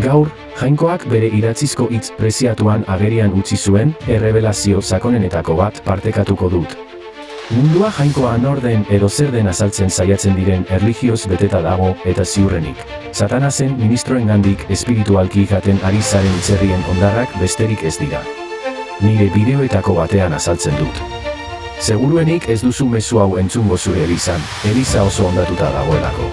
Gaur, Jainkoak bere idatzizko hitz preziatuan agerian utzi zuen, errebelazio sakonenetako bat partekatuko dut. Mundua Jainkoa nor den edo zer den azaltzen saiatzen diren erlijioz beteta dago eta ziurrenik. Satanasen ministroengandik espiritualki jaten ari zaren itzerrien ondarrak besterik ez dira. Nire bideoetako batean azaltzen dut. Seguruenik ez duzu mezu hau entzungo zure elizan, eliza oso ondatuta dagoelako.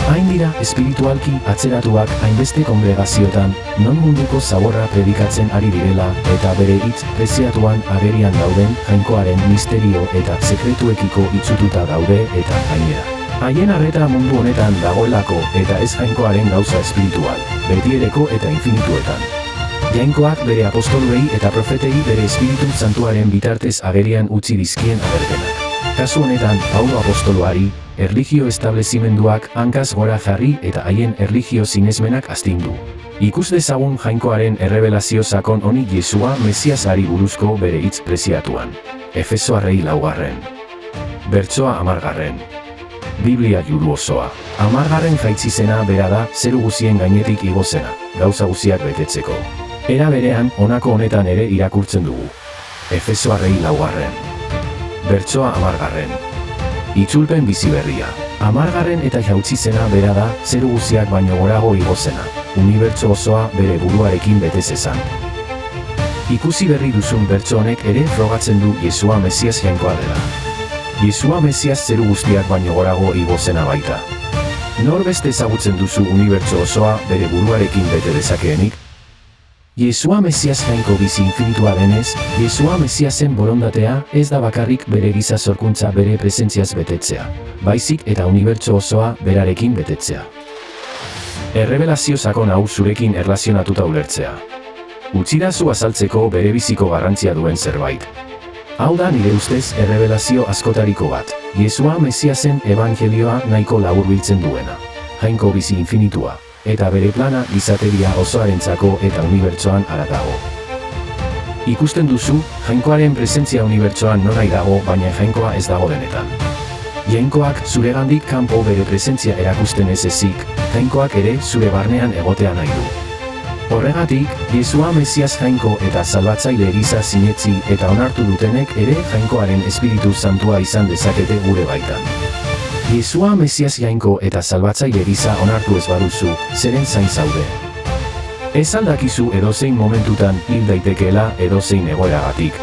Hain dira espiritualki atzeratuak hainbeste kongregaziotan, non munduko zaborra predikatzen ari direla eta bere hitz preziatuan agerian dauden Jainkoaren misterio eta sekretuekiko itzututa daude eta gainera. Haien arreta mundu honetan dagoelako eta ez Jainkoaren gauza espiritual, betiereko eta infinituetan. Jainkoak bere apostoluei eta profetei bere espiritu santuaren bitartez agerian utzi dizkien agerpenak. Kasu honetan, Paulo apostoluari, erlijio establezimenduak hankaz gora jarri eta haien erlijio sinesmenak astindu. Ikus dezagun Jainkoaren errebelazio sakon honi Jesua Mesiasari buruzko bere hitz preziatuan. Efesoarrei 4. Bertsoa 10. Biblia juru osoa. 10. jaitzizena bera da, zeru guzien gainetik igozena, gauza guziak betetzeko. Era berean, honako honetan ere irakurtzen dugu. Efesoarrei 4. Bertsoa 10. Itzulpen bizi berria. 10. eta jautzizena bera da, zeru guziak baino gorago igozena, unibertso osoa bere buruarekin betez ezan. Ikusi berri duzun bertso honek ere frogatzen du Jesua Mesias Jainkoa dela. Jesua Mesias zeru guztiak baino gorago igozena baita. Nor beste ezagutzen duzu unibertso osoa bere buruarekin bete dezakeenik? Jesua Mesias Jainko bizi infinitua denez, Jesua Mesiasen borondatea ez da bakarrik bere giza sorkuntza bere presentziaz betetzea, baizik eta unibertso osoa berarekin betetzea. Errebelazio sakon hau zurekin erlazionatuta ulertzea. Utzidazu azaltzeko berebiziko garrantzia duen zerbait. Hau da nire ustez errebelazio askotariko bat, Jesua Mesiasen evangelioa nahiko laburbiltzen duena. Jainko bizi infinitua. Eta bere plana gizateria osoarentzako eta unibertsoan haratago. Ikusten duzu, Jainkoaren presentzia unibertsoan nonahi dago, baina Jainkoa ez dago denetan. Jainkoak zuregandik kanpo bere presentzia erakusten ez ezik, Jainkoak ere zure barnean egotea nahi du. Horregatik, Jesua Mesias Jainko eta salbatzaile gisa sinetsi eta onartu dutenek ere Jainkoaren espiritu santua izan dezakete gure baitan. Jesua Mesias Jainko eta salbatzaile gisa onartu ez baduzu, zeren zain zaude. Ez aldakizu edozein momentutan hil daitekeela edozein egoeragatik.